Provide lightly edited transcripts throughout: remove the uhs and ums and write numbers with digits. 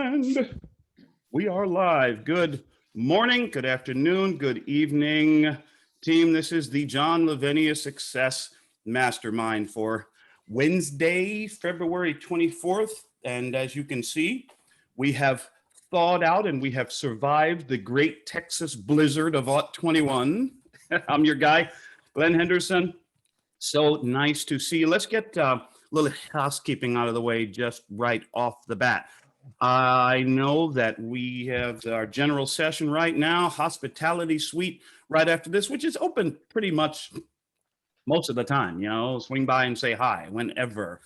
And we are live. Good morning, good afternoon, good evening, team. This is the John Lavenia Success Mastermind for Wednesday, February 24th. And as you can see, we have thawed out and we have survived the great Texas blizzard of Aught 21. I'm your guy, Glenn Henderson. So nice to see you. Let's get a little housekeeping out of the way just right off the bat. I know that we have our general session right now, hospitality suite right after this, which is open pretty much most of the time. You know, swing by and say hi whenever.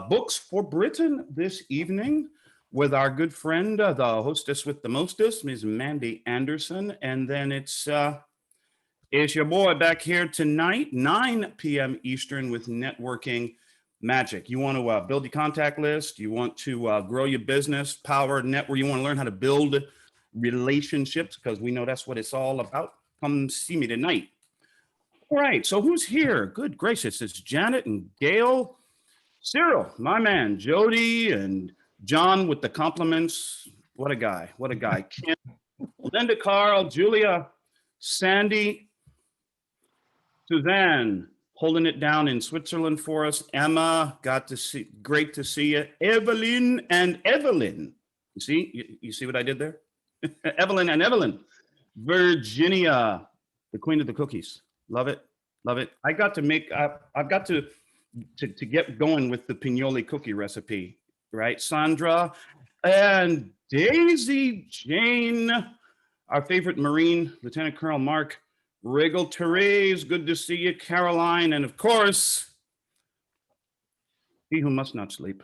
Books for Britain this evening with our good friend, the hostess with the mostest, Ms. Mandy Anderson. And then it's your boy back here tonight, 9 p.m. Eastern with Networking Magic. You want to build your contact list, you want to grow your business, power network, you want to learn how to build relationships, because we know that's what it's all about. Come see me tonight. All right, so who's here? Good gracious, it's Janet and Gail, Cyril, my man, Jody, and John with the compliments. What a guy, what a guy. Kim, Linda, Carl, Julia, Sandy, Suzanne, holding it down in Switzerland for us. Emma, great to see you. Evelyn and Evelyn. You see what I did there? Evelyn and Evelyn. Virginia, the queen of the cookies. Love it, love it. I've got to get going with the Pignoli cookie recipe, right? Sandra and Daisy Jane, our favorite Marine, Lieutenant Colonel Mark Riggle, Therese, good to see you. Caroline, and of course, he who must not sleep.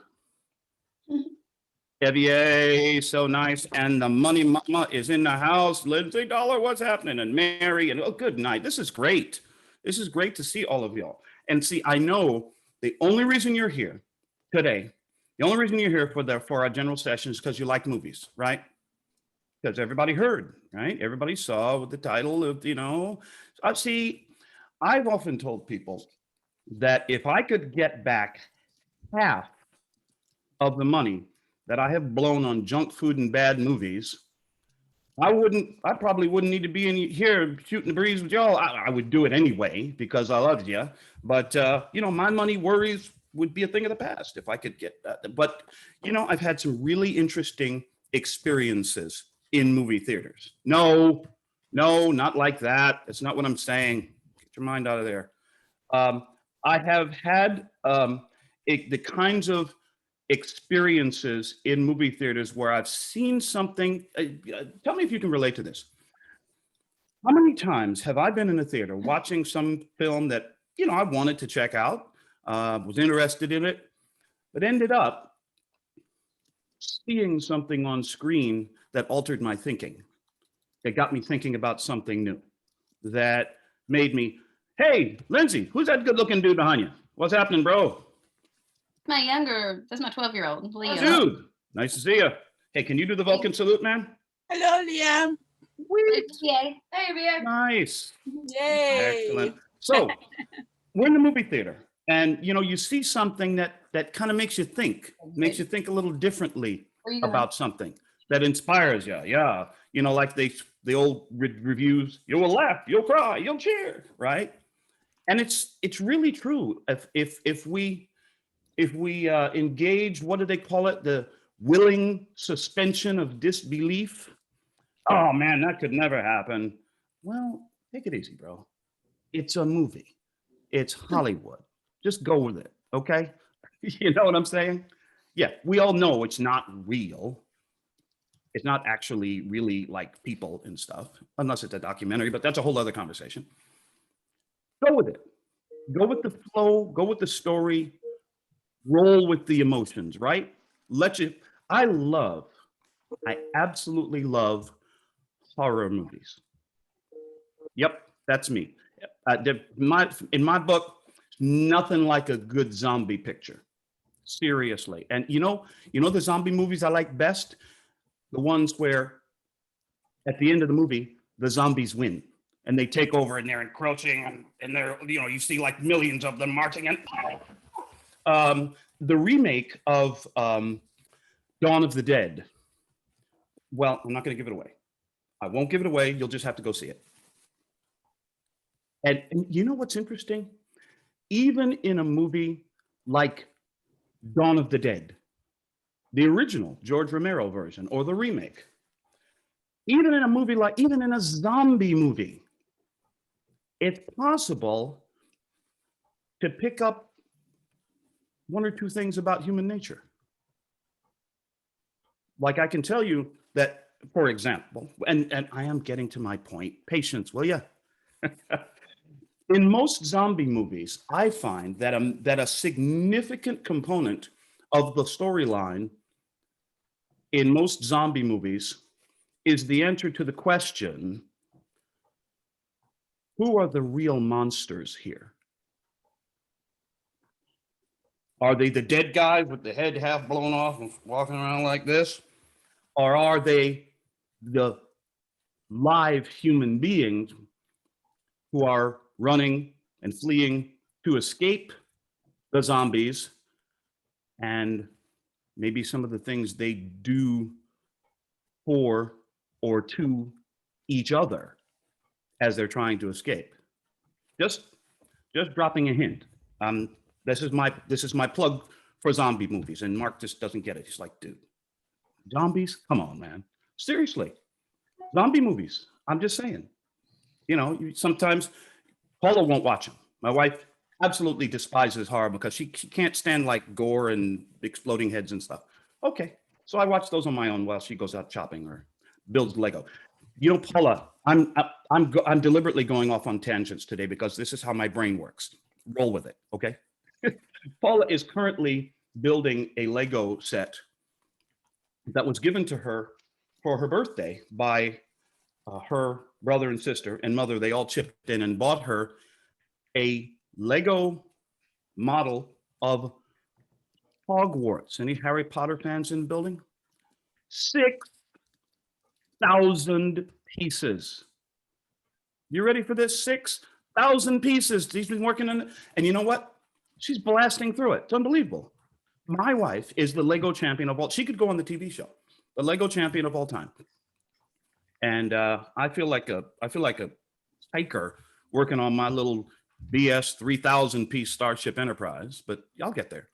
Evier, so nice. And the money mama is in the house. Lindsay Dollar, what's happening? And Mary, and oh, good night. This is great. This is great to see all of y'all. And see, I know the only reason you're here today, the only reason you're here for our general session is because you like movies, right? Because everybody heard, right? Everybody saw with the title of, you know, see, I've often told people that if I could get back half of the money that I have blown on junk food and bad movies, I probably wouldn't need to be in here shooting the breeze with y'all. I would do it anyway because I loved you. But, you know, my money worries would be a thing of the past if I could get that. But, you know, I've had some really interesting experiences in movie theaters. No, not like that. That's not what I'm saying. Get your mind out of there. I have had the kinds of experiences in movie theaters where I've seen something. Tell me if you can relate to this. How many times have I been in a theater watching some film that, you know, I wanted to check out, was interested in it, but ended up seeing something on screen that altered my thinking. It got me thinking about something new that made me, hey, Lindsay, who's that good looking dude behind you? What's happening, bro? That's my 12-year-old, Leo. Oh, dude, nice to see you. Hey, can you do the Vulcan salute, man? Hello, Liam. Yay. Hey, Ria. Nice. Yay. Excellent. So we're in the movie theater and, you know, you see something that kind of makes you think a little differently about something that inspires you. Yeah. You know, like the old reviews, you will laugh, you'll cry, you'll cheer, right? And it's really true. If we engage, what do they call it? The willing suspension of disbelief. Oh man, that could never happen. Well, take it easy, bro. It's a movie. It's Hollywood. Just go with it, okay? You know what I'm saying? Yeah, we all know it's not real. It's not actually really like people and stuff, unless it's a documentary, but that's a whole other conversation. Go with it. Go with the flow, go with the story, roll with the emotions, right? I absolutely love horror movies. Yep, that's me. In my book, nothing like a good zombie picture. Seriously. And you know the zombie movies I like best? The ones where at the end of the movie, the zombies win and they take over and they're encroaching and they're, you know, you see like millions of them marching and the remake of Dawn of the Dead Well, I'm not going to give it away. I won't give it away. You'll just have to go see it. And you know what's interesting? Even in a movie like Dawn of the Dead, the original George Romero version or the remake, even in a movie like, even in a zombie movie, it's possible to pick up one or two things about human nature. Like I can tell you that, for example, and I am getting to my point, patience, will you? In most zombie movies, I find that a significant component of the storyline in most zombie movies is the answer to the question, who are the real monsters here? Are they the dead guys with the head half blown off and walking around like this? Or are they the live human beings who are running and fleeing to escape the zombies and maybe some of the things they do for or to each other as they're trying to escape? Just dropping a hint. This is my plug for zombie movies, and Mark just doesn't get it. He's like, dude, zombies? Come on, man. Seriously, zombie movies. I'm just saying. You know, sometimes Paula won't watch them. My wife absolutely despises horror because she can't stand like gore and exploding heads and stuff. Okay, so I watch those on my own while she goes out shopping or builds Lego. You know, Paula, I'm deliberately going off on tangents today because this is how my brain works. Roll with it, okay? Paula is currently building a Lego set that was given to her for her birthday by her brother and sister and mother. They all chipped in and bought her a Lego model of Hogwarts. Any Harry Potter fans in the building? 6,000 pieces. You ready for this? 6,000 pieces. She's been working on it. And you know what? She's blasting through it. It's unbelievable. My wife is the Lego champion of all. She could go on the TV show, the Lego champion of all time. And I feel like a hiker working on my little BS 3,000 piece Starship Enterprise, but I'll get there.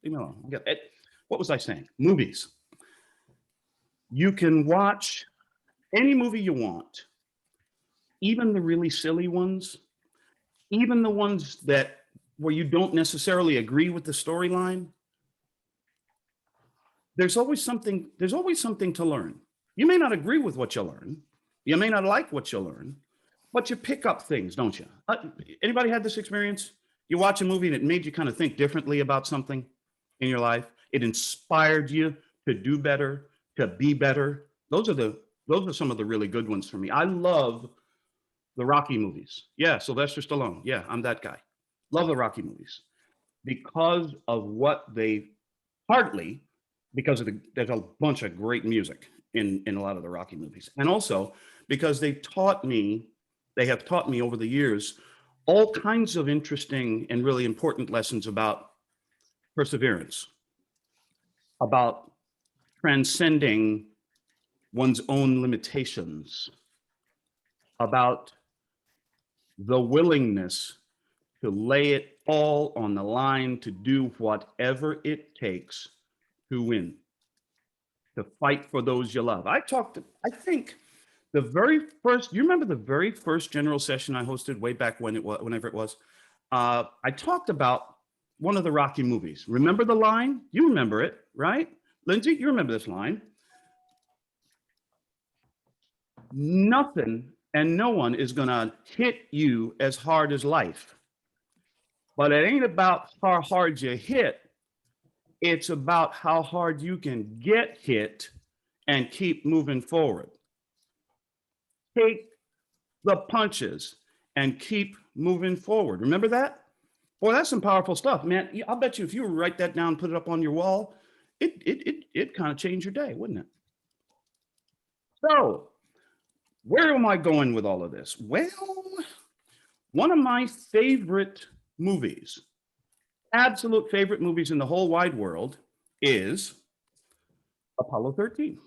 Leave me alone. I'll get it. What was I saying? Movies. You can watch any movie you want, even the really silly ones, even the ones that where you don't necessarily agree with the storyline. There's always something to learn. You may not agree with what you learn. You may not like what you learn, but you pick up things, don't you? Anybody had this experience? You watch a movie and it made you kind of think differently about something in your life. It inspired you to do better, to be better. Those are some of the really good ones for me. I love the Rocky movies. Yeah, Sylvester Stallone. Yeah, I'm that guy. Love the Rocky movies because of what they, partly because of there's a bunch of great music in a lot of the Rocky movies. And also because they have taught me over the years all kinds of interesting and really important lessons about perseverance, about transcending one's own limitations, about the willingness to lay it all on the line, to do whatever it takes to win, to fight for those you love. I think the very first, you remember the very first general session I hosted way back when whenever it was, I talked about one of the Rocky movies. Remember the line? You remember it, right? Lindsay, you remember this line. Nothing and no one is gonna hit you as hard as life. But it ain't about how hard you hit. It's about how hard you can get hit and keep moving forward. Take the punches and keep moving forward. Remember that? Boy, that's some powerful stuff, man. I'll bet you if you were to write that down, put it up on your wall, it kind of change your day, wouldn't it? So, where am I going with all of this? Well, one of my favorite movies, absolute favorite movies in the whole wide world is Apollo 13.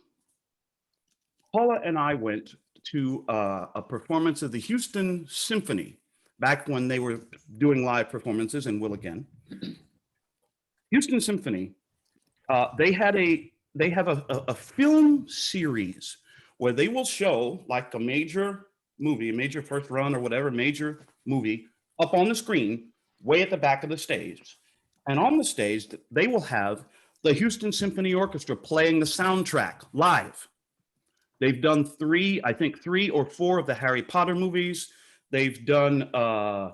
Paula and I went to a performance of the Houston Symphony back when they were doing live performances, and will again. Houston Symphony, they have a film series where they will show like a major movie, a major first run or whatever, major movie up on the screen, way at the back of the stage. And on the stage, they will have the Houston Symphony Orchestra playing the soundtrack live. They've done I think three or four of the Harry Potter movies. They've done a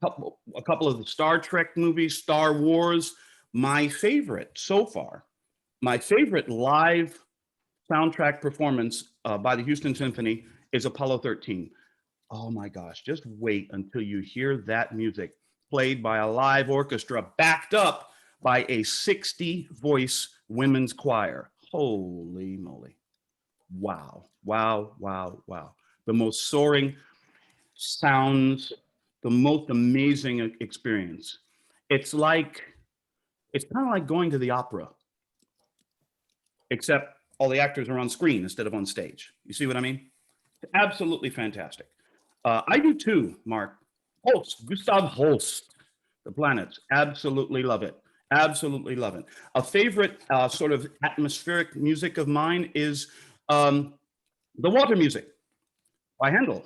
couple of the Star Trek movies, Star Wars. My favorite so far, my favorite live soundtrack performance by the Houston Symphony is Apollo 13. Oh my gosh, just wait until you hear that music played by a live orchestra backed up by a 60-voice women's choir. Holy moly. Wow, wow, wow, wow. The most soaring sounds, the most amazing experience. It's kind of like going to the opera, except all the actors are on screen instead of on stage. You see what I mean? Absolutely fantastic. I do too, Mark. Gustav Holst, The Planets. Absolutely love it. Absolutely love it. A favorite sort of atmospheric music of mine is the water music by Handel.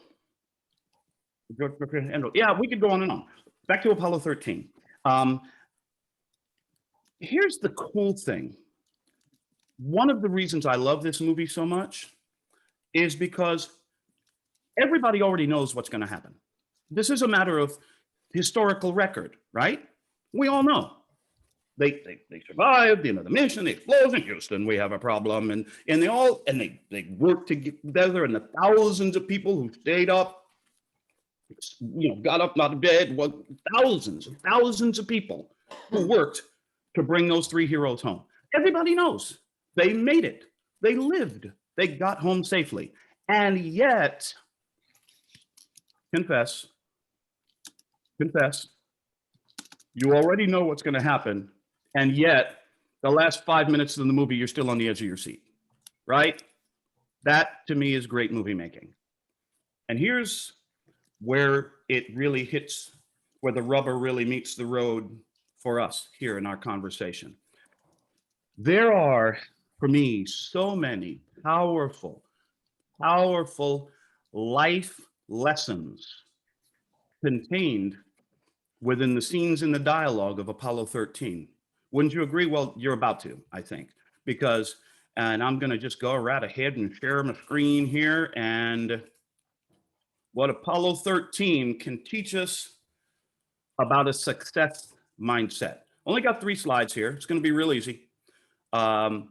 Yeah, we could go on and on. Back to Apollo 13. Here's the cool thing. One of the reasons I love this movie so much is because everybody already knows what's going to happen. This is a matter of historical record, right? We all know. They survived, the mission, the explosion, Houston, we have a problem. And they worked together, and the thousands of people who stayed up, got up out of bed, thousands of people who worked to bring those three heroes home. Everybody knows they made it. They lived. They got home safely. And yet, confess, you already know what's going to happen. And yet, the last 5 minutes of the movie, you're still on the edge of your seat, right? That, to me, is great movie making. And here's where it really hits, where the rubber really meets the road for us here in our conversation. There are, for me, so many powerful life lessons contained within the scenes in the dialogue of Apollo 13. Wouldn't you agree? Well, you're about to, I think, because, and I'm going to just go right ahead and share my screen here, and what Apollo 13 can teach us about a success mindset. Only got 3 slides here. It's going to be real easy. Jot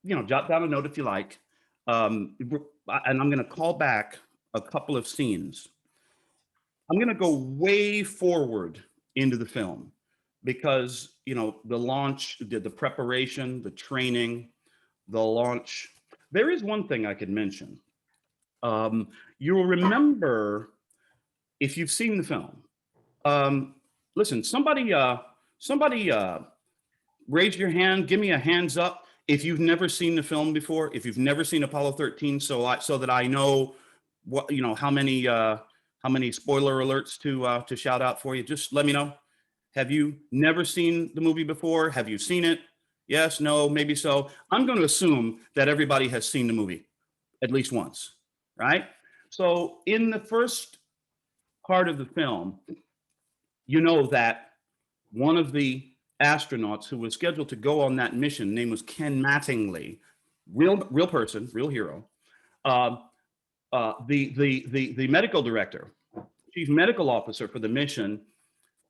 down a note if you like. And I'm going to call back a couple of scenes. I'm going to go way forward into the film because, the launch, the preparation, the training, the launch. There is one thing I could mention. You'll remember, if you've seen the film, listen, somebody raise your hand, give me a hands up if you've never seen the film before, if you've never seen Apollo 13, so that I know what, how many spoiler alerts to shout out for you. Just let me know. Have you never seen the movie before? Have you seen it? Yes, no, maybe so. I'm going to assume that everybody has seen the movie at least once, right? So in the first part of the film, that one of the astronauts who was scheduled to go on that mission, name was Ken Mattingly, real person, real hero. The medical director, chief medical officer for the mission,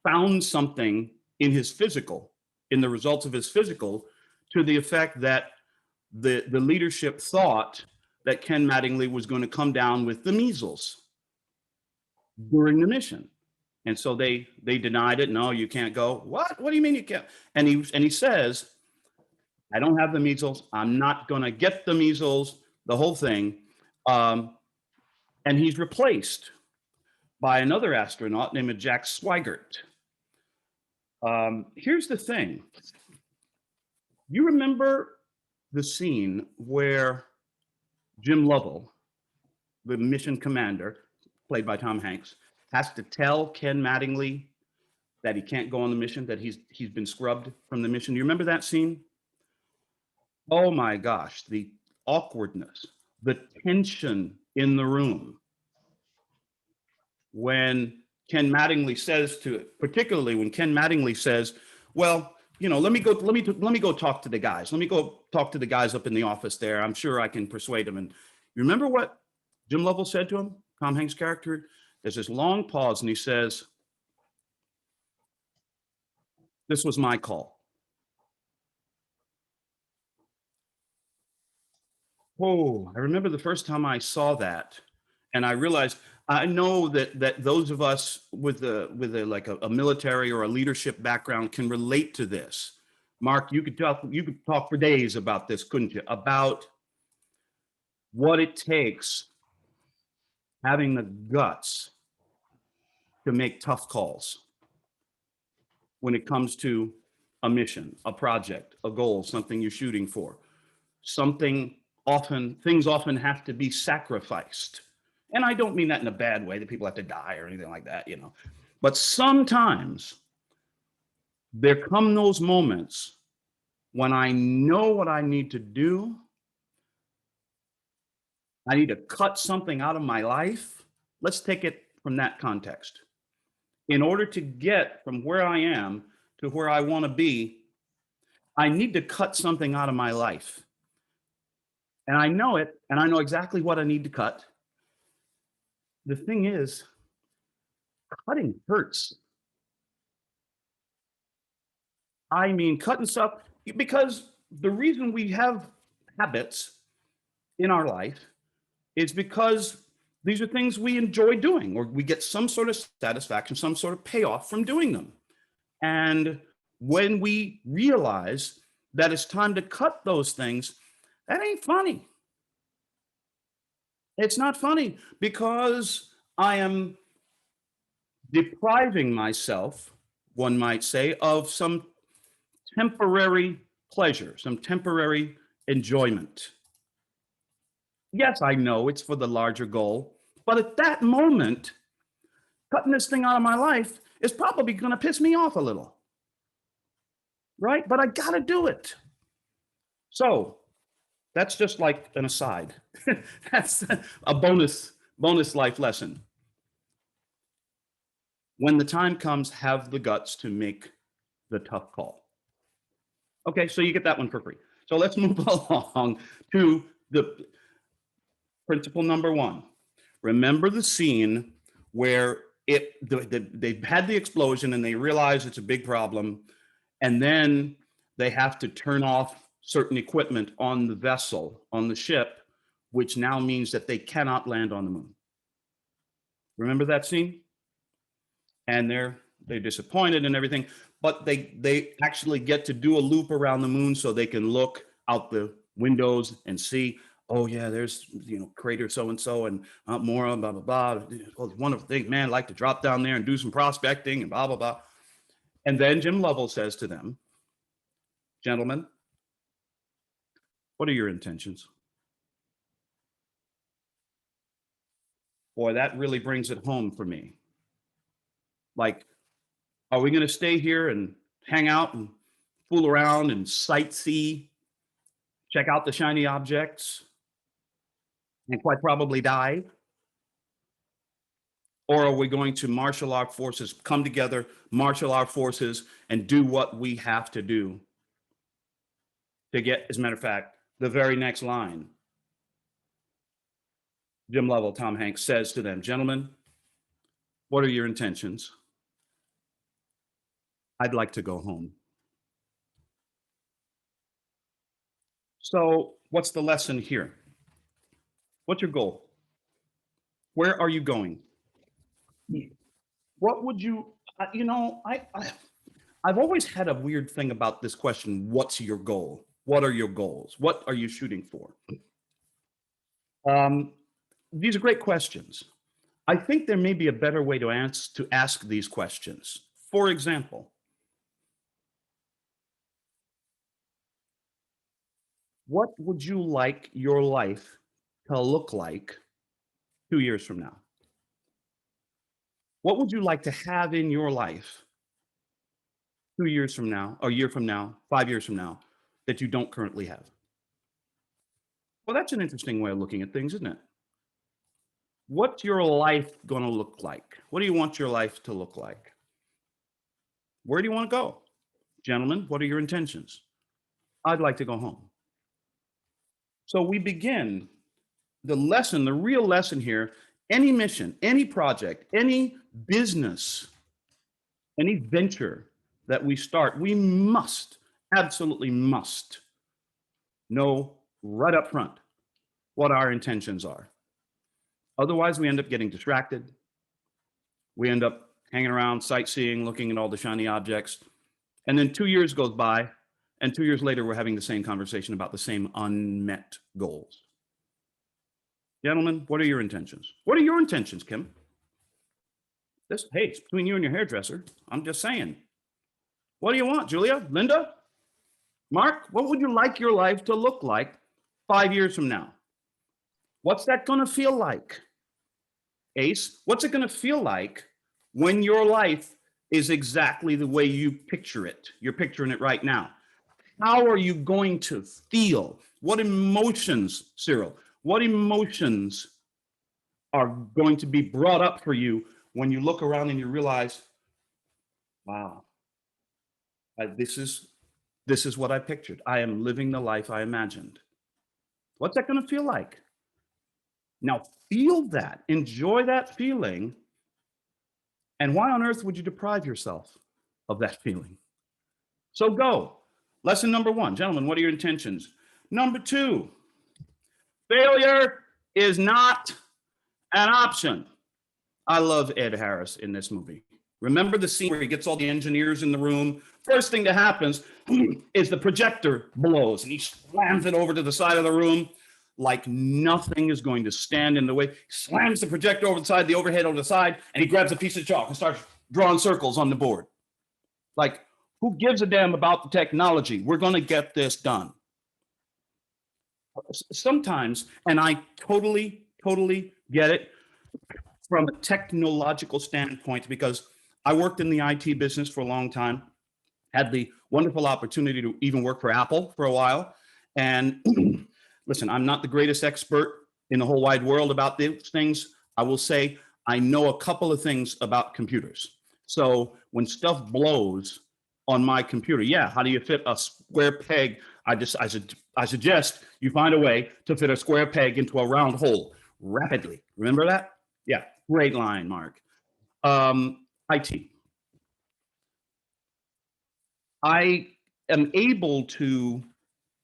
found something in his physical, in the results of his physical, to the effect that the leadership thought that Ken Mattingly was going to come down with the measles during the mission. And so they denied it. No, you can't go. What do you mean you can't? And he says, I don't have the measles. I'm not going to get the measles, the whole thing. And he's replaced by another astronaut named Jack Swigert. Here's the thing. You remember the scene where Jim Lovell, the mission commander, played by Tom Hanks, has to tell Ken Mattingly that he can't go on the mission, that he's been scrubbed from the mission. Do you remember that scene? Oh my gosh, the awkwardness, the tension in the room when Ken Mattingly says particularly when Ken Mattingly says, well, let me go talk to the guys. Let me go talk to the guys up in the office there. I'm sure I can persuade them. And you remember what Jim Lovell said to him, Tom Hanks' character? There's this long pause and he says, this was my call. Oh, I remember the first time I saw that, and I realized I know that those of us with a military or a leadership background can relate to this. Mark, you could talk for days about this, couldn't you? About what it takes having the guts to make tough calls when it comes to a mission, a project, a goal, something you're shooting for. Things often have to be sacrificed. And I don't mean that in a bad way, that people have to die or anything like that, But sometimes there come those moments when I know what I need to do. I need to cut something out of my life. Let's take it from that context. In order to get from where I am to where I want to be, I need to cut something out of my life. And I know it, and I know exactly what I need to cut. The thing is, cutting hurts. I mean, cutting stuff, because the reason we have habits in our life is because these are things we enjoy doing, or we get some sort of satisfaction, some sort of payoff from doing them. And when we realize that it's time to cut those things, that ain't funny. It's not funny because I am depriving myself, one might say, of some temporary pleasure, some temporary enjoyment. Yes, I know it's for the larger goal, but at that moment, cutting this thing out of my life is probably going to piss me off a little, right? But I got to do it. So that's just like an aside. That's a bonus life lesson. When the time comes, have the guts to make the tough call. Okay, so you get that one for free. So let's move along to the principle number one. Remember the scene where they had the explosion and they realize it's a big problem, and then they have to turn off certain equipment on the vessel, on the ship, which now means that they cannot land on the moon. Remember that scene? And they're disappointed and everything, but they actually get to do a loop around the moon so they can look out the windows and see, oh yeah, there's crater so and so and Mount Mora, blah blah blah. Oh, wonderful thing, man. I'd like to drop down there and do some prospecting and blah blah blah. And then Jim Lovell says to them, gentlemen, what are your intentions? Boy, that really brings it home for me. Like, are we going to stay here and hang out and fool around and sightsee, check out the shiny objects, and quite probably die? Or are we going to marshal our forces, come together, marshal our forces, and do what we have to do to get, as a matter of fact, the very next line? Jim Lovell, Tom Hanks, says to them, gentlemen, what are your intentions? I'd like to go home. So what's the lesson here? What's your goal? Where are you going? What would you, I've always had a weird thing about this question. What's your goal? What are your goals? What are you shooting for? These are great questions. I think there may be a better way to ask these questions. For example, what would you like your life to look like 2 years from now? What would you like to have in your life 2 years from now, a year from now, 5 years from now, that you don't currently have? Well, that's an interesting way of looking at things, isn't it? What's your life going to look like? What do you want your life to look like? Where do you want to go? Gentlemen, what are your intentions? I'd like to go home. So we begin the lesson, the real lesson here. Any mission, any project, any business, any venture that we start, we must, absolutely must know right up front what our intentions are. Otherwise, we end up getting distracted. We end up hanging around, sightseeing, looking at all the shiny objects. And then 2 years goes by, and 2 years later, we're having the same conversation about the same unmet goals. Gentlemen, what are your intentions? What are your intentions, Kim? Hey, it's between you and your hairdresser. I'm just saying. What do you want, Julia? Linda? Mark? What would you like your life to look like 5 years from now? What's that going to feel like? Ace, what's it going to feel like when your life is exactly the way you picture it? You're picturing it right now. How are you going to feel? What emotions, Cyril? What emotions are going to be brought up for you when you look around and you realize, wow, this is what I pictured. I am living the life I imagined. What's that going to feel like? Now feel that, enjoy that feeling. And why on earth would you deprive yourself of that feeling? So go. Lesson number 1, gentlemen, what are your intentions? Number 2, failure is not an option. I love Ed Harris in this movie. Remember the scene where he gets all the engineers in the room? First thing that happens is the projector blows and he slams it over to the side of the room like nothing is going to stand in the way. He slams the projector over the side, the overhead over the side, and he grabs a piece of chalk and starts drawing circles on the board. Like, who gives a damn about the technology? We're going to get this done. Sometimes, and I totally get it from a technological standpoint, because I worked in the IT business for a long time, had the wonderful opportunity to even work for Apple for a while. And listen, I'm not the greatest expert in the whole wide world about these things. I will say I know a couple of things about computers. So when stuff blows on my computer, yeah, how do you fit a square peg? I suggest you find a way to fit a square peg into a round hole rapidly. Remember that? Yeah, great line, Mark. IT. I am able to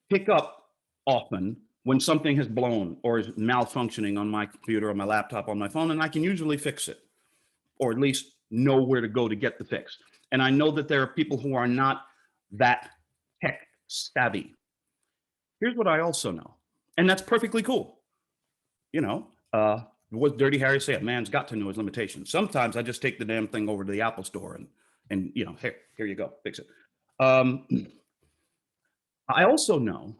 pick up often when something has blown or is malfunctioning on my computer, on my laptop, on my phone, and I can usually fix it, or at least know where to go to get the fix. And I know that there are people who are not that tech savvy. Here's what I also know, and that's perfectly cool. You know, what Dirty Harry say? A man's got to know his limitations. Sometimes I just take the damn thing over to the Apple store and you know, here you go, fix it. I also know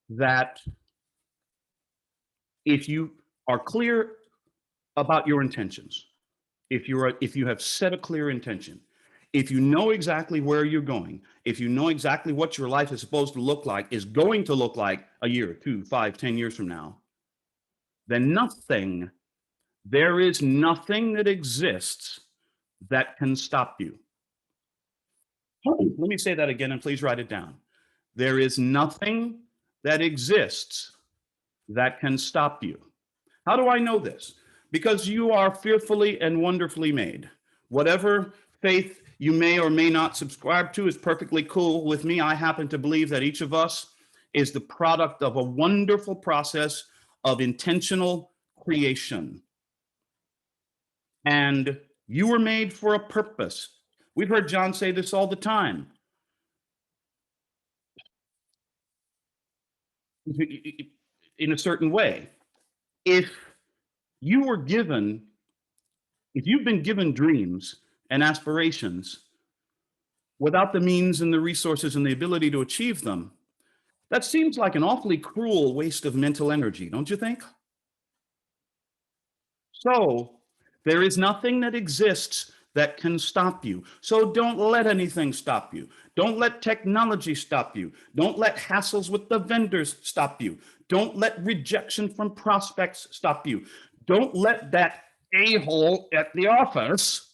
that if you are clear about your intentions, if you have set a clear intention, if you know exactly where you're going, if you know exactly what your life is supposed to look like, is going to look like a year, 2, 5, 10 years from now, then there is nothing that exists that can stop you. Let me say that again, and please write it down. There is nothing that exists that can stop you. How do I know this? Because you are fearfully and wonderfully made. Whatever faith you may or may not subscribe to is perfectly cool with me. I happen to believe that each of us is the product of a wonderful process of intentional creation. And you were made for a purpose. We've heard John say this all the time. In a certain way, if you've been given dreams and aspirations without the means and the resources and the ability to achieve them, That seems like an awfully cruel waste of mental energy, don't you think? So there is nothing that exists that can stop you. So don't let anything stop you. Don't let technology stop you. Don't let hassles with the vendors stop you. Don't let rejection from prospects stop you. Don't let that a-hole at the office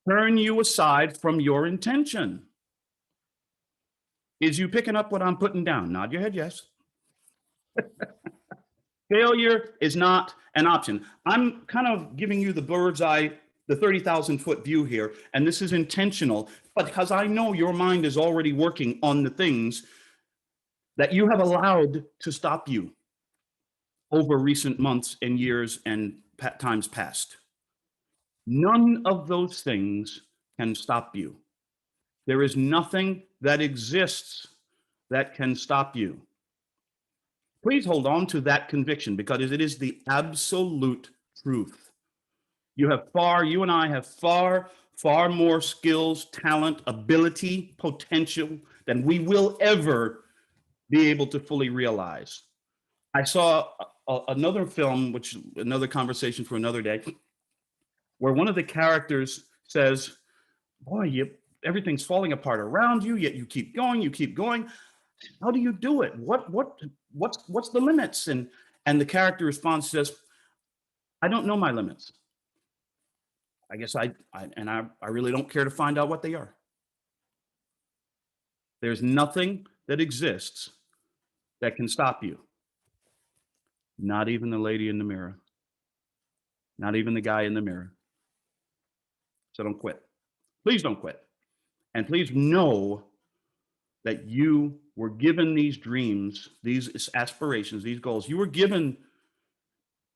turn you aside from your intention. Is you picking up what I'm putting down? Nod your head, yes. Failure is not an option. I'm kind of giving you the bird's eye, the 30,000 foot view here, and this is intentional because I know your mind is already working on the things that you have allowed to stop you over recent months and years and times past. None of those things can stop you. There is nothing that exists that can stop you. Please hold on to that conviction because it is the absolute truth. You and I have far more skills, talent, ability, potential than we will ever be able to fully realize. I saw another film, which another conversation for another day, where one of the characters says, boy, everything's falling apart around you, yet you keep going, you keep going. How do you do it? What's the limits? And the character response says, I don't know my limits. I guess I really don't care to find out what they are. There's nothing that exists that can stop you. Not even the lady in the mirror. Not even the guy in the mirror. So don't quit. Please don't quit. And please know that you were given these dreams, these aspirations, these goals. You were given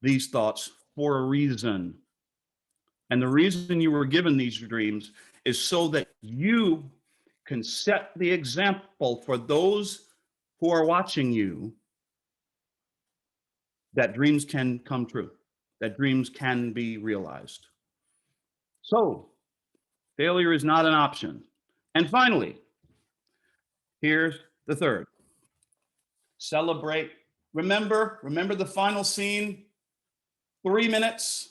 these thoughts for a reason. And the reason you were given these dreams is so that you can set the example for those who are watching you that dreams can come true, that dreams can be realized. So failure is not an option. And finally, here's the third. Celebrate. Remember the final scene, 3 minutes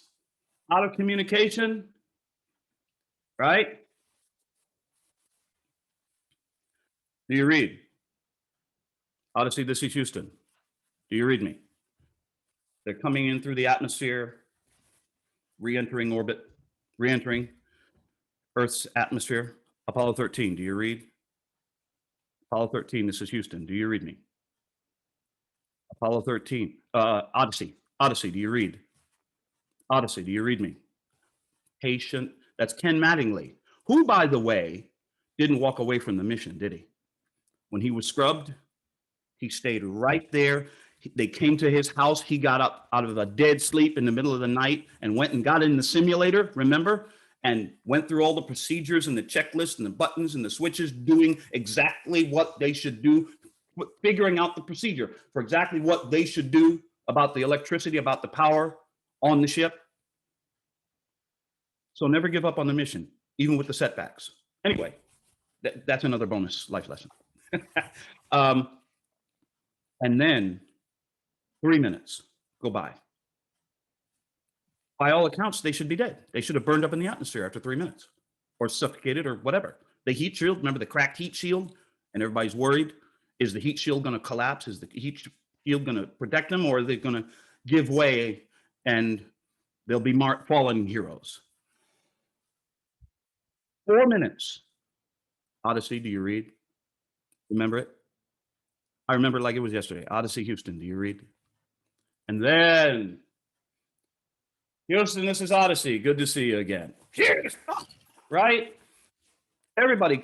out of communication, right? Do you read? Odyssey, this is Houston. Do you read me? They're coming in through the atmosphere, re-entering orbit, re-entering Earth's atmosphere. Apollo 13, do you read? Apollo 13, this is Houston. Do you read me? Apollo 13, Odyssey, do you read? Odyssey, do you read me? Patient, that's Ken Mattingly, who, by the way, didn't walk away from the mission, did he? When he was scrubbed, he stayed right there. They came to his house. He got up out of a dead sleep in the middle of the night and went and got in the simulator, remember? And went through all the procedures and the checklist and the buttons and the switches, doing exactly what they should do, figuring out the procedure for exactly what they should do about the electricity, about the power on the ship. So never give up on the mission, even with the setbacks. Anyway, that's another bonus life lesson. And then 3 minutes go by. By all accounts, they should be dead. They should have burned up in the atmosphere after 3 minutes or suffocated or whatever. The heat shield, remember the cracked heat shield? And everybody's worried, is the heat shield going to collapse? Is the heat shield going to protect them, or are they going to give way and they'll be fallen heroes? 4 minutes. Odyssey, do you read? Remember it? I remember it like it was yesterday. Odyssey, Houston, do you read? And then, Houston, this is Odyssey. Good to see you again. Cheers! Right? Everybody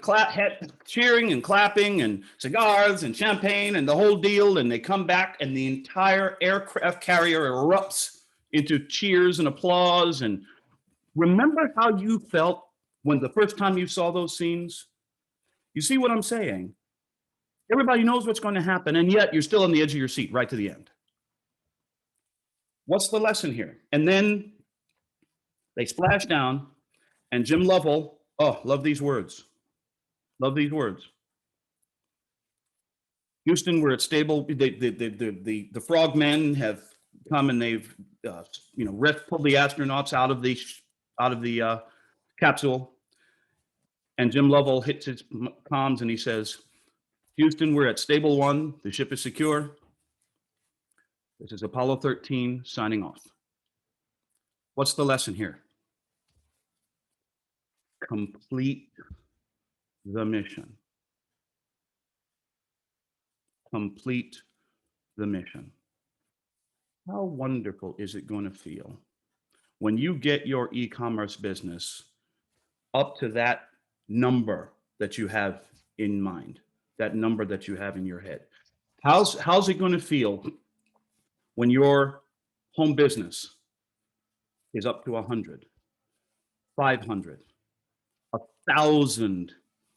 cheering and clapping and cigars and champagne and the whole deal. And they come back and the entire aircraft carrier erupts into cheers and applause. And remember how you felt when the first time you saw those scenes? You see what I'm saying? Everybody knows what's going to happen, and yet you're still on the edge of your seat right to the end. What's the lesson here? And then they splash down, and Jim Lovell, oh, love these words. Love these words. Houston, we're at stable. The frogmen have come and they've, pulled the astronauts out of the capsule. And Jim Lovell hits his comms and he says, Houston, we're at stable 1. The ship is secure. This is Apollo 13 signing off. What's the lesson here? Complete the mission. Complete the mission. How wonderful is it going to feel when you get your e-commerce business up to that number that you have in mind, that number that you have in your head? How's it going to feel when your home business is up to 100, 500, 1,000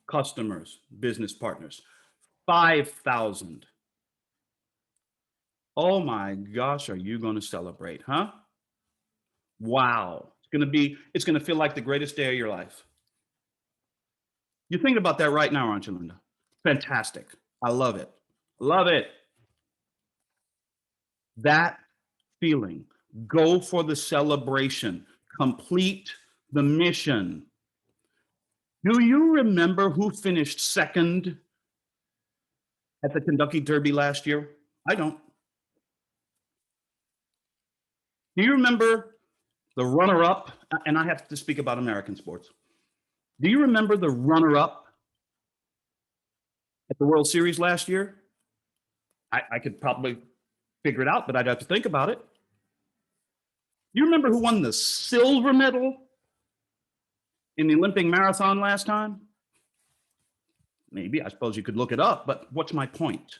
customers, business partners, 5,000? Oh my gosh, are you going to celebrate, huh? Wow. It's going to feel like the greatest day of your life. You're thinking about that right now, aren't you, Linda? Fantastic. I love it. Love it. That feeling. Go for the celebration. Complete the mission. Do you remember who finished second at the Kentucky Derby last year? I don't. Do you remember the runner-up? And I have to speak about American sports. Do you remember the runner-up at the World Series last year? I could probably figure it out, but I'd have to think about it. Do you remember who won the silver medal in the Olympic marathon last time? Maybe, I suppose you could look it up, but what's my point?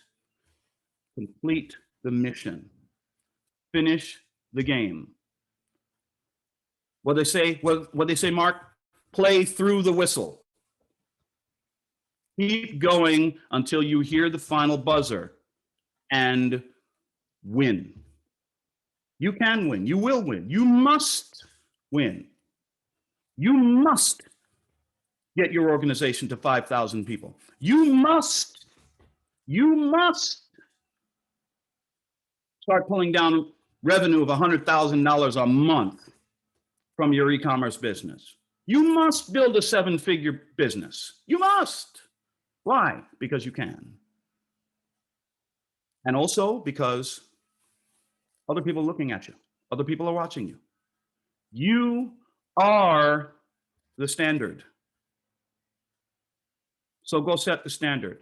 Complete the mission. Finish the game. What they say, Mark? Play through the whistle. Keep going until you hear the final buzzer and win. You can win. You will win. You must win. You must get your organization to 5,000 people. You must start pulling down revenue of $100,000 a month from your e-commerce business. You must build a 7-figure business. You must. Why? Because you can. And also because other people are looking at you. Other people are watching you. You are the standard. So go set the standard.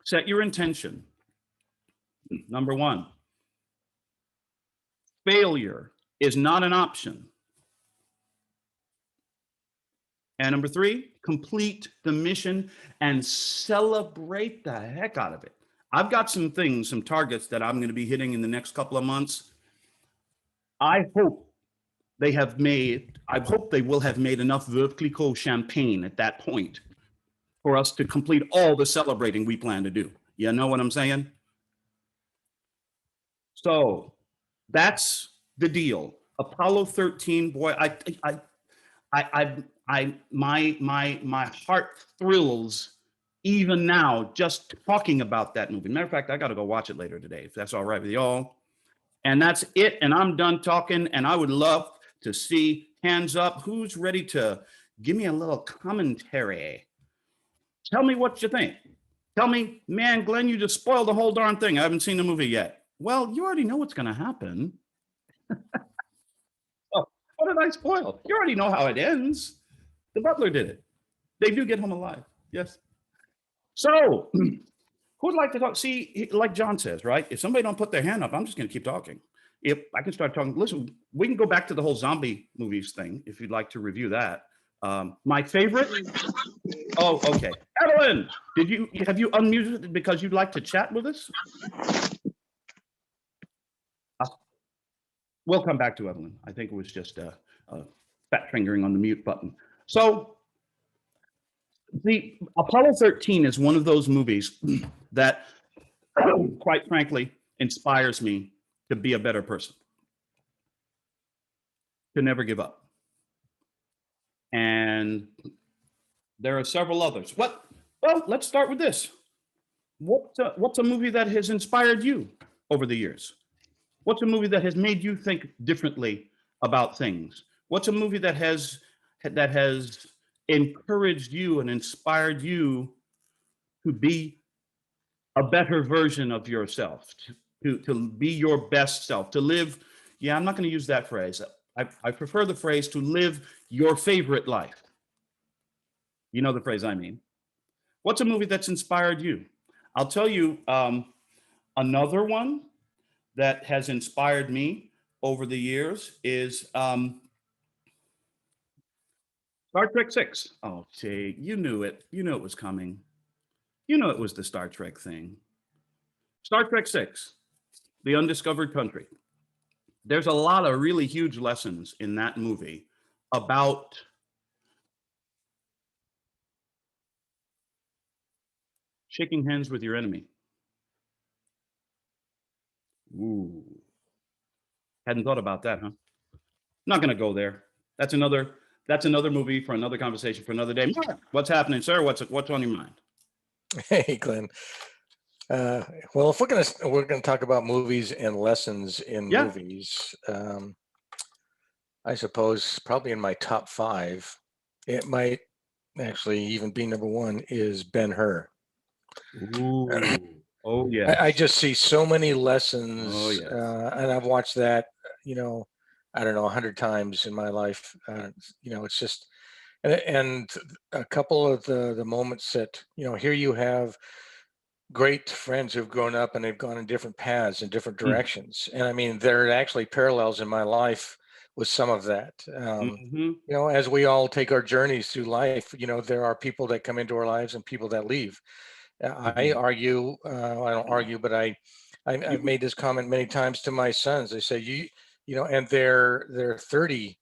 Set your intention. Number 1, failure is not an option. And number 3, complete the mission and celebrate the heck out of it. I've got some targets that I'm going to be hitting in the next couple of months. I hope they will have made enough Veuve Clicquot champagne at that point for us to complete all the celebrating we plan to do. You know what I'm saying? So that's the deal. Apollo 13, boy, my heart thrills even now just talking about that movie. Matter of fact, I got to go watch it later today, if that's all right with y'all. And that's it. And I'm done talking. And I would love to see hands up. Who's ready to give me a little commentary? Tell me what you think. Tell me, man, Glenn, you just spoiled the whole darn thing. I haven't seen the movie yet. Well, you already know what's going to happen. Oh, what did I spoil? You already know how it ends. The butler did it. They do get home alive. Yes. So who'd like to talk? See, like John says, right? If somebody don't put their hand up, I'm just going to keep talking. If I can start talking, listen, we can go back to the whole zombie movies thing if you'd like to review that. My favorite. Oh, okay. Evelyn, have you unmuted because you'd like to chat with us? We'll come back to Evelyn. I think it was just a fat fingering on the mute button. So the Apollo 13 is one of those movies that, quite frankly, inspires me to be a better person, to never give up. And there are several others. Well, let's start with this. What's a movie that has inspired you over the years? What's a movie that has made you think differently about things? What's a movie that has encouraged you and inspired you to be a better version of yourself, to be your best self, to live? Yeah, I'm not going to use that phrase. I prefer the phrase to live your favorite life. You know the phrase I mean. What's a movie that's inspired you? I'll tell you another one that has inspired me over the years is Star Trek 6. Oh, gee, you knew it. You knew it was coming. You know it was the Star Trek thing. Star Trek 6, The Undiscovered Country. There's a lot of really huge lessons in that movie about shaking hands with your enemy. Ooh, hadn't thought about that, huh? Not going to go there. That's another movie for another conversation for another day. What's happening, sir? What's on your mind? Hey, Glenn. Well, if we're gonna talk about movies and lessons in Yeah. movies, I suppose probably in my top five, it might actually even be number one is Ben-Hur. Ooh. Oh yeah. I just see so many lessons, Oh, yes. and I've watched that, I don't know, 100 times in my life. It's just, and a couple of the moments that, here you have great friends who've grown up and they've gone in different paths in different directions. And I mean, there are actually parallels in my life with some of that. Mhm. As we all take our journeys through life, there are people that come into our lives and people that leave. I argue, I don't argue, but I've made this comment many times to my sons. I say, and they're 30.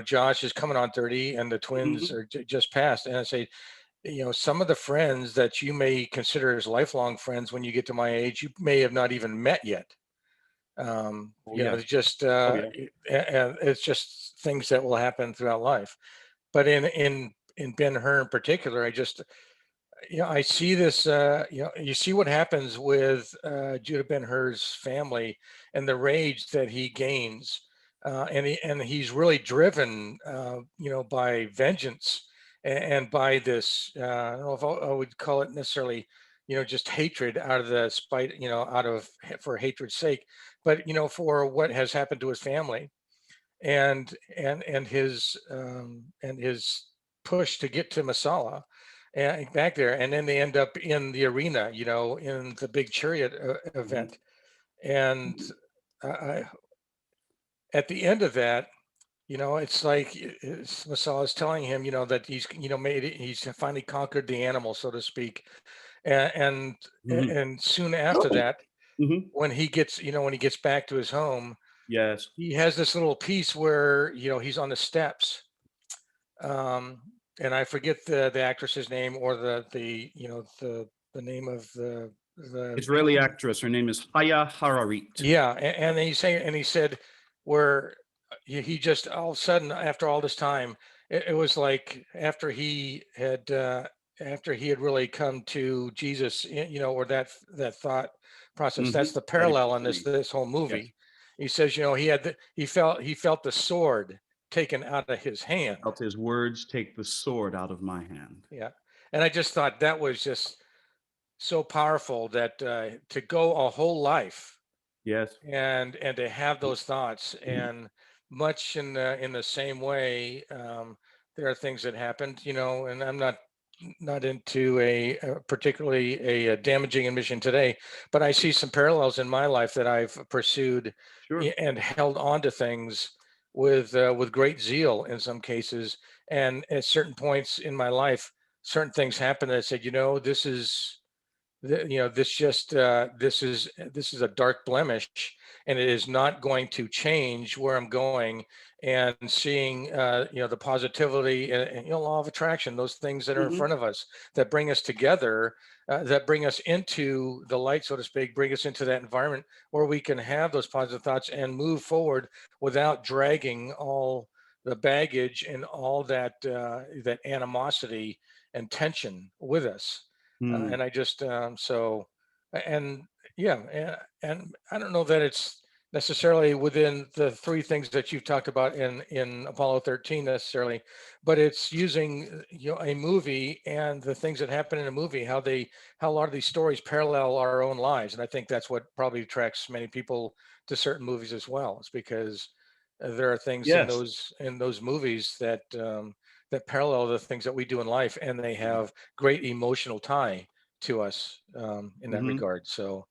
Josh is coming on 30, and the twins are just passed. And I say, some of the friends that you may consider as lifelong friends when you get to my age, you may have not even met yet. It's just, and it's just things that will happen throughout life. But in Ben-Hur in particular, I just, I see this, you see what happens with Judah Ben-Hur's family and the rage that he gains. And he's really driven, by vengeance and by this, I don't know if I would call it necessarily, just hatred out of the spite, for hatred's sake, but, for what has happened to his family and his push to get to Masala and back there, and then they end up in the arena, in the big chariot event, and at the end of that, it's like Masala is telling him, that he's, made it, he's finally conquered the animal, so to speak, and and soon after that, when he gets, when he gets back to his home, Yes. he has this little piece where he's on the steps, um, and I forget the actress's name or the name of the Israeli actress. Her name is Haya Hararit. yeah, and he said where he just all of a sudden after all this time, it was like after he had really come to Jesus, or that thought process. That's the That parallel in epiphany. this whole Yes. movie. He says, he felt the sword taken out of his hand. Felt his words take the sword out of my hand. Yeah, and I just thought that was just so powerful that to go a whole life Yes. and to have those thoughts, and much in the same way, there are things that happened, and I'm not into particularly a damaging admission today, but I see some parallels in my life that I've pursued Sure. and held on to things with great zeal in some cases, and at certain points in my life, certain things happened that I said, this is this is a dark blemish, and it is not going to change where I'm going. And seeing the positivity and law of attraction, those things that are in front of us that bring us together, that bring us into the light, so to speak, bring us into that environment where we can have those positive thoughts and move forward without dragging all the baggage and all that animosity and tension with us. Hmm. And I just and yeah, and I don't know that it's necessarily within the three things that you've talked about in Apollo 13 necessarily, but it's using a movie and the things that happen in a movie, how a lot of these stories parallel our own lives, and I think that's what probably attracts many people to certain movies as well. It's because there are things Yes. in those movies that that parallel the things that we do in life, and they have great emotional tie to us in that Mhm. regard. So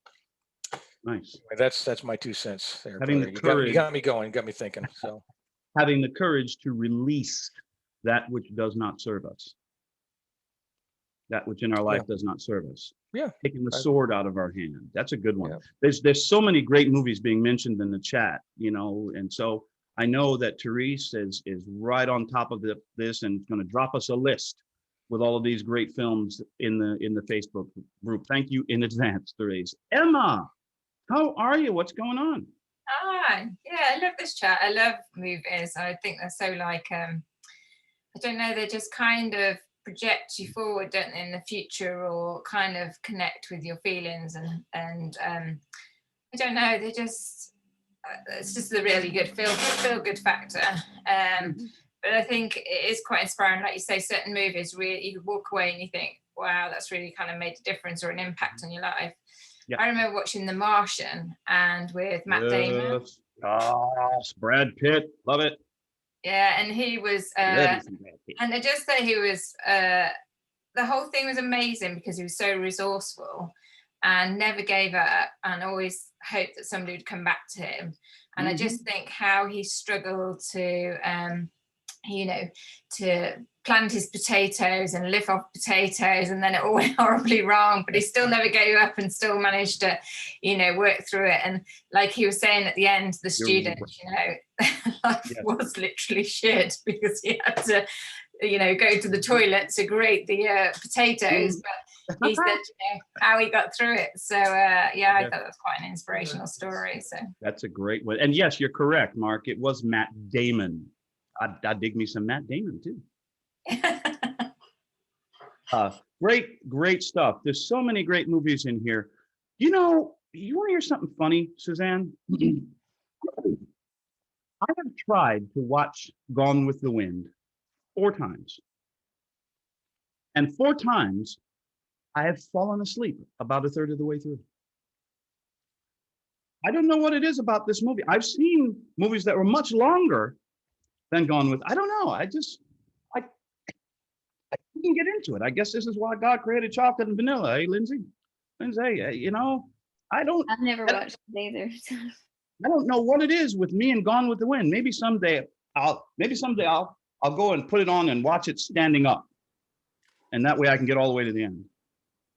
Nice. that's my 2 cents there, Having brother. the You courage, got me going, you got me thinking. So having the courage to release that which does not serve us, that which in our yeah, life does not serve us. yeah, Taking the I, sword out of our hand. That's a good one. yeah. There's so many great movies being mentioned in the chat, and so I know that Therese is right on top of this and going to drop us a list with all of these great films in the Facebook group. Thank you in advance, Therese. Emma, how are you? What's going on? Hi. Yeah, I love this chat. I love movies. I think they're so I don't know, they just kind of project you forward, don't they, in the future, or kind of connect with your feelings and I don't know, they just it's just a really good feel good factor. But I think it is quite inspiring. Like you say, certain movies really you walk away and you think, wow, that's really kind of made a difference or an impact on your life. Yeah. I remember watching The Martian and with Matt Damon. Yes. Yes, Brad Pitt, love it. Yeah, and he was Love me some Brad Pitt. and I just say he was the whole thing was amazing because he was so resourceful and never gave up and always hoped that somebody would come back to him. And I just think how he struggled to to plant his potatoes and live off potatoes, and then it all went horribly wrong, but he still never gave up and still managed to work through it. And like he was saying at the end, the student, life was literally shit because he had to go to the toilet to grate the potatoes, but he said how he got through it. So I thought that was quite an inspirational story. So that's a great one. And yes, you're correct, Mark. It was Matt Damon. I dig me some Matt Damon too. Great stuff. There's so many great movies in here. You want to hear something funny, Suzanne? I have tried to watch Gone with the Wind 4 times. And 4 times I have fallen asleep about a third of the way through. I don't know what it is about this movie. I've seen movies that were much longer than Gone with. I don't know. I can get into it. I guess this is why God created chocolate and vanilla. Hey, Lindsay, I don't. I've never watched it either. I don't know what it is with me and Gone with the Wind. Maybe someday I'll go and put it on and watch it standing up, and that way I can get all the way to the end.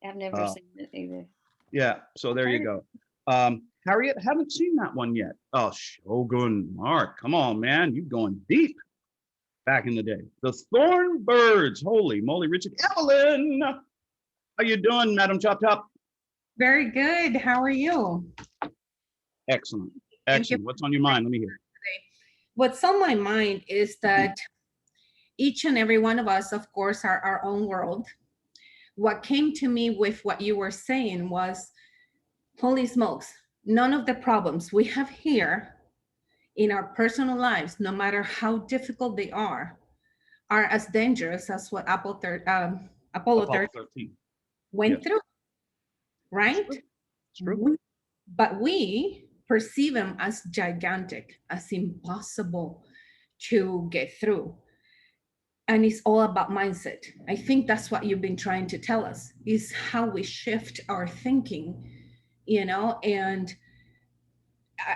I've never seen it either. Yeah. So there you go. Harriet, haven't seen that one yet. Oh, Shogun, Mark, come on, man, you going deep. Back in the day, the Thorn Birds. Holy moly, Richard. Evelyn, how you doing, Madam Chop Chop? Very good. How are you? Excellent. Thank you. What's on your mind? Let me hear. What's on my mind is that each and every one of us, of course, are our own world. What came to me with what you were saying was, holy smokes, none of the problems we have here in our personal lives, no matter how difficult they are as dangerous as what Apollo 13 went through, right? It's true. But we perceive them as gigantic, as impossible to get through. And it's all about mindset. I think that's what you've been trying to tell us, is how we shift our thinking, and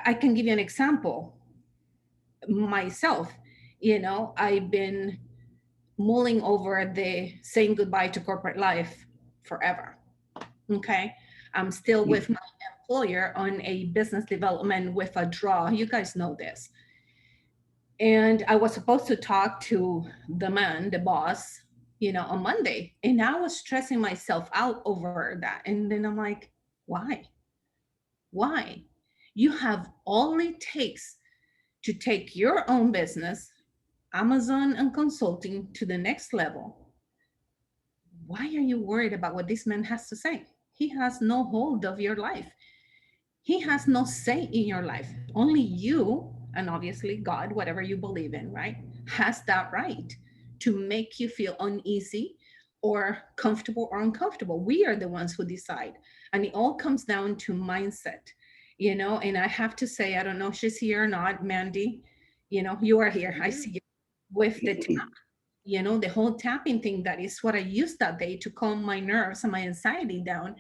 I can give you an example. Myself, I've been mulling over the saying goodbye to corporate life forever. Okay. I'm still with my employer on a business development with a draw. You guys know this. And I was supposed to talk to the boss, on Monday. And I was stressing myself out over that. And then I'm like, why? You have all it takes to take your own business, Amazon and consulting, to the next level. why are you worried about what this man has to say? He has no hold of your life. He has no say in your life. Only you, and obviously God, whatever you believe in, right, has that right to make you feel uneasy or comfortable or uncomfortable. We are the ones who decide. And it all comes down to mindset, you know. And I have to say, I don't know if she's here or not, Mandy, you know, you are here. I see you with the tap, you know, the whole tapping thing. That is what I used that day to calm my nerves and my anxiety down.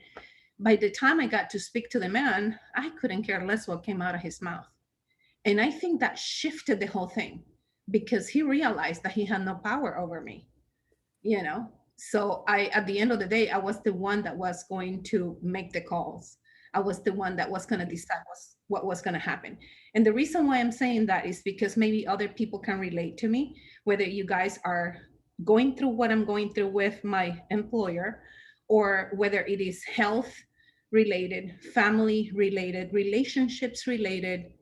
By the time I got to speak to the man, I couldn't care less what came out of his mouth. And I think that shifted the whole thing because he realized that he had no power over me, you know? So at the end of the day, I was the one that was going to make the calls. I was the one that was going to decide what was going to happen. And the reason why I'm saying that is because maybe other people can relate to me, whether you guys are going through what I'm going through with my employer, or whether it is health related, family related, relationships related,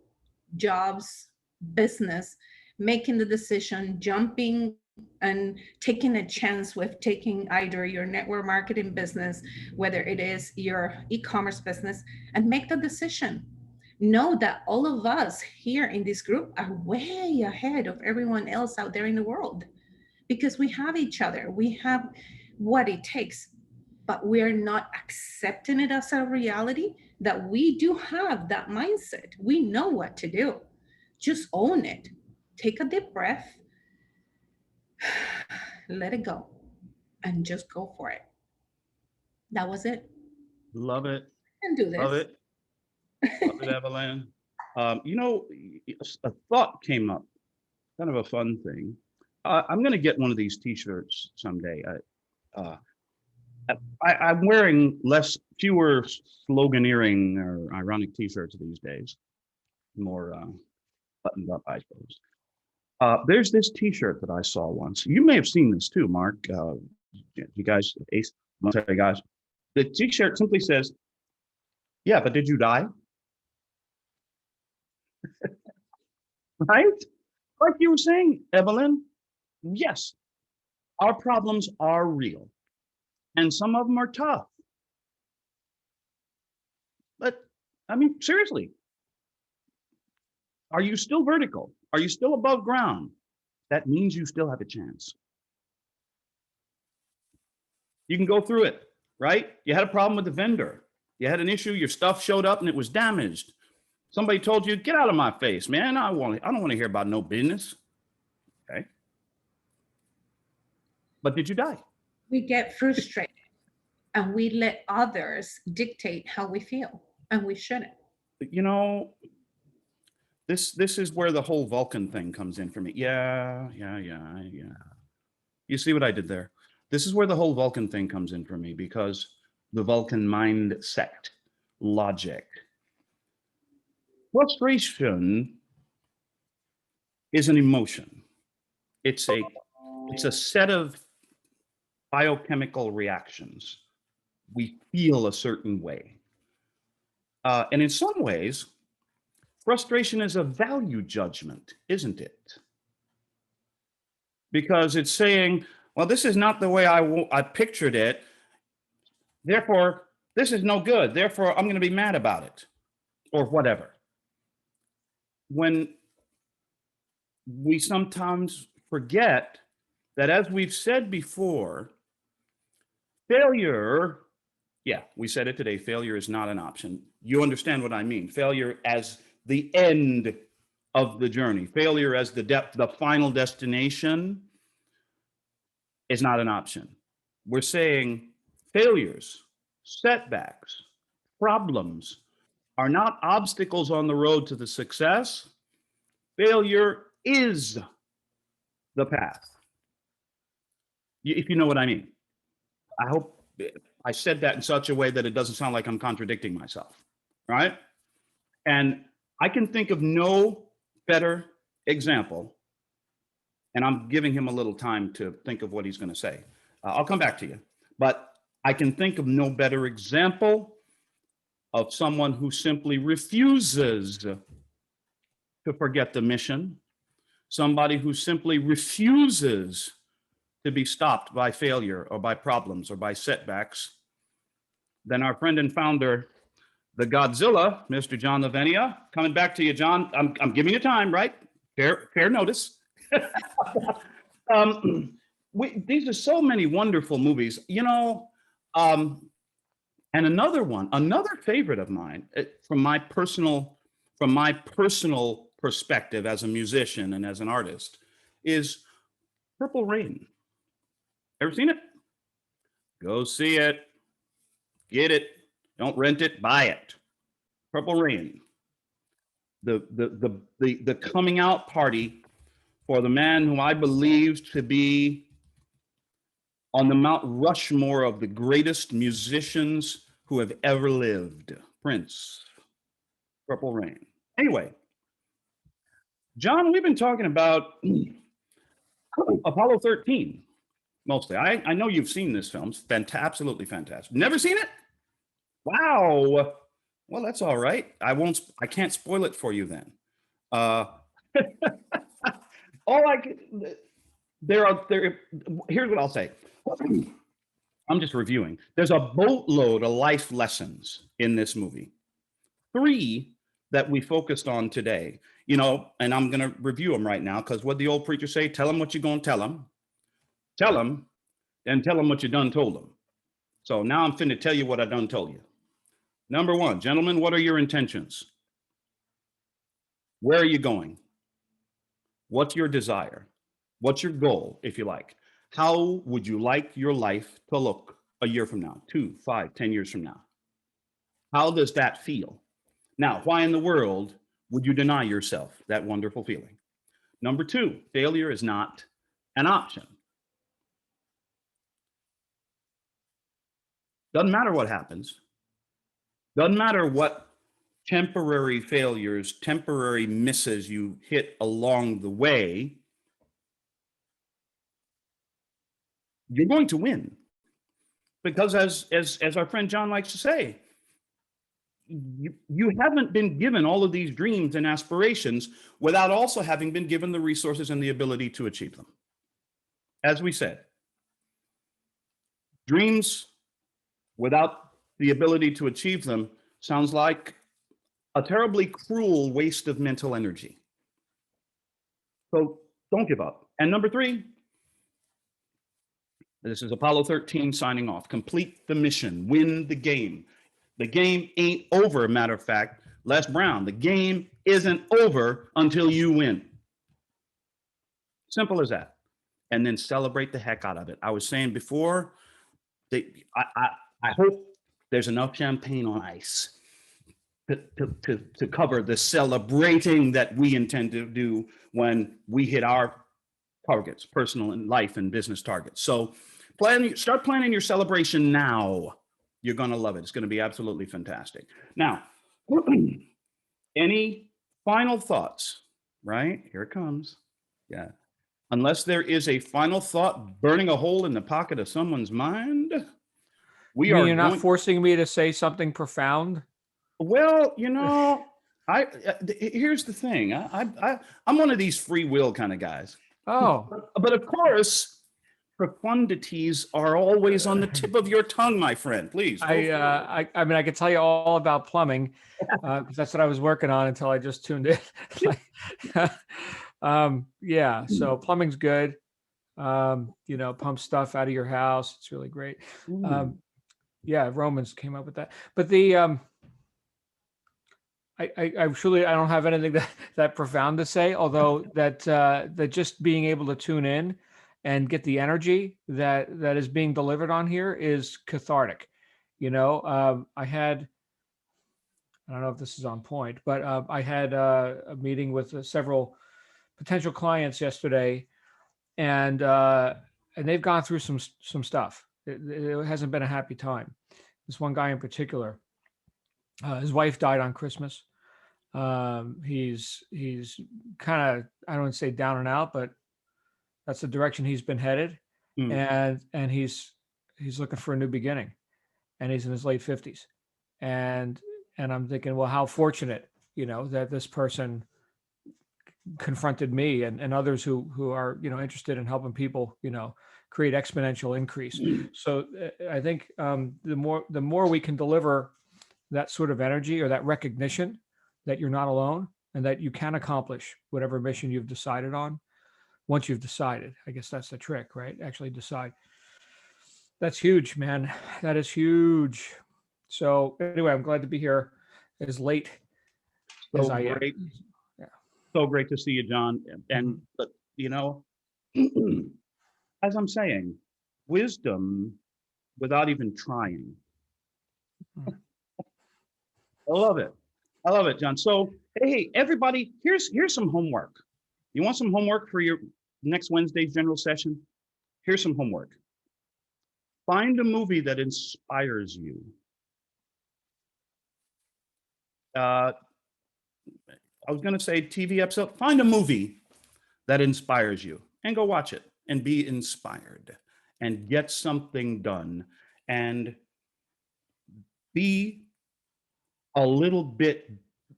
jobs, business, making the decision, jumping and taking a chance with taking either your network marketing business, whether it is your e-commerce business, and make the decision. Know that all of us here in this group are way ahead of everyone else out there in the world because we have each other. We have what it takes, but we're not accepting it as a reality that we do have that mindset. We know what to do. Just own it. Take a deep breath, let it go, and just go for it. That was it. Love it. And do Love this. it. Love it, Evelyn. You know, a thought came up, kind of a fun thing. I'm going to get one of these T-shirts someday. I'm wearing fewer sloganeering or ironic T-shirts these days, more buttoned up, I suppose. There's this T-shirt that I saw once. You may have seen this too, Mark. You guys, Ace, military guys. The T-shirt simply says, "Yeah, but did you die?" Right? Like you were saying, Evelyn. Yes, our problems are real, and some of them are tough. But I mean, seriously, are you still vertical? Are you still above ground? That means you still have a chance. You can go through it, right? You had a problem with the vendor. You had an issue, your stuff showed up and it was damaged. Somebody told you, "Get out of my face, man. I don't want to hear about no business." Okay. But did you die? We get frustrated and we let others dictate how we feel, and we shouldn't. You know, this is where the whole Vulcan thing comes in for me. Yeah. You see what I did there? This is where the whole Vulcan thing comes in for me, because the Vulcan mindset, logic. Frustration is an emotion. It's a set of biochemical reactions. We feel a certain way. And in some ways, frustration is a value judgment, isn't it? Because it's saying, well, this is not the way I pictured it. Therefore, this is no good. Therefore, I'm going to be mad about it or whatever. When we sometimes forget that, as we've said before, failure, yeah, we said it today, failure is not an option. You understand what I mean. Failure as the end of the journey, failure as the final destination is not an option. We're saying failures, setbacks, problems are not obstacles on the road to the success. Failure is the path. If you know what I mean. I hope I said that in such a way that it doesn't sound like I'm contradicting myself, right? And I can think of no better example, and I'm giving him a little time to think of what he's going to say. I'll come back to you, but I can think of no better example of someone who simply refuses to forget the mission, somebody who simply refuses to be stopped by failure or by problems or by setbacks, then our friend and founder, the Godzilla, Mr. John Lavenia, coming back to you, John. I'm giving you time, right? Fair notice. These are so many wonderful movies, you know. And another favorite of mine, from my personal perspective as a musician and as an artist, is Purple Rain. Ever seen it? Go see it. Get it. Don't rent it. Buy it. Purple Rain. The coming out party for the man whom I believe to be on the Mount Rushmore of the greatest musicians who have ever lived, Prince. Purple Rain. Anyway, John, we've been talking about Apollo 13 mostly. I know you've seen this film. It's absolutely fantastic. Never seen it? Wow. Well, that's all right. I can't spoil it for you then. Here's what I'll say. I'm just reviewing. There's a boatload of life lessons in this movie. 3 that we focused on today, you know, and I'm going to review them right now, because what the old preacher say, tell them what you're going to tell them, and tell them what you done told them. So now I'm finna tell you what I done told you. Number 1, gentlemen, what are your intentions? Where are you going? What's your desire? What's your goal, if you like? How would you like your life to look a year from now, 2, 5, 10 years from now? How does that feel? Now, why in the world would you deny yourself that wonderful feeling? Number 2, failure is not an option. Doesn't matter what happens. Doesn't matter what temporary failures, temporary misses you hit along the way. You're going to win, because as our friend John likes to say, you haven't been given all of these dreams and aspirations without also having been given the resources and the ability to achieve them. As we said, dreams without the ability to achieve them sounds like a terribly cruel waste of mental energy. So don't give up. And number 3, this is Apollo 13 signing off. Complete the mission, win the game. The game ain't over, matter of fact. Les Brown, the game isn't over until you win. Simple as that. And then celebrate the heck out of it. I was saying before, I hope there's enough champagne on ice to cover the celebrating that we intend to do when we hit our targets, personal and life and business targets. So start planning your celebration now. You're going to love it. It's going to be absolutely fantastic. Now, any final thoughts, right? Here it comes. Yeah. Unless there is a final thought burning a hole in the pocket of someone's mind, you're not forcing me to say something profound? Well, you know, here's the thing. I'm one of these free will kind of guys. Oh. But of course, profundities are always on the tip of your tongue, my friend. Please. I mean, I could tell you all about plumbing, because that's what I was working on until I just tuned in. Yeah, so plumbing's good. You know, pump stuff out of your house. It's really great. Yeah, Romans came up with that. But the I truly, I don't have anything that profound to say, although that just being able to tune in and get the energy that is being delivered on here is cathartic. You know, I don't know if this is on point, but I had a meeting with several potential clients yesterday, and they've gone through some stuff. It hasn't been a happy time. This one guy in particular, his wife died on Christmas. He's kind of, I don't want to say down and out, but that's the direction he's been headed. And he's looking for a new beginning, and he's in his late 50s. And I'm thinking, well, how fortunate, you know, that this person confronted me and others who are, you know, interested in helping people, you know, create exponential increase. So I think the more we can deliver that sort of energy or that recognition that you're not alone and that you can accomplish whatever mission you've decided on. Once you've decided, I guess that's the trick, right? Actually decide. That's huge, man. That is huge. So anyway, I'm glad to be here as late as So I am. great. Yeah. So great to see you, John. And, but, you know, as I'm saying, wisdom without even trying. I love it. I love it, John. So, hey, everybody, here's some homework. You want some homework for your next Wednesday's general session? Here's some homework. Find a movie that inspires you. I was going to say TV episode. Find a movie that inspires you and go watch it and be inspired and get something done and be a little bit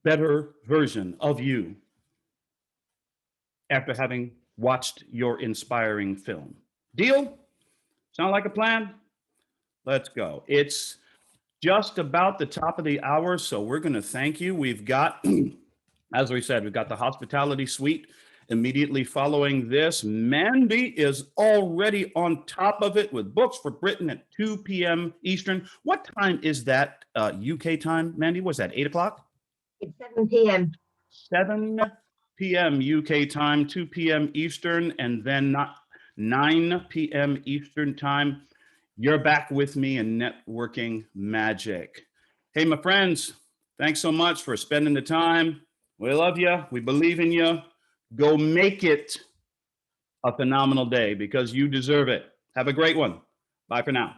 better version of you after having watched your inspiring film. Deal? Sound like a plan? Let's go. It's just about the top of the hour, so we're going to thank you. We've got, as we said, we've got the hospitality suite immediately following this. Mandy is already on top of it with Books for Britain at 2 p.m. Eastern. What time is that UK time, Mandy? Was that 8 o'clock? It's 7 p.m. 7 p.m. UK time, 2 p.m. Eastern, and then not 9 p.m. Eastern time. You're back with me in networking magic. Hey, my friends, thanks so much for spending the time. We love you. We believe in you. Go make it a phenomenal day because you deserve it. Have a great one. Bye for now.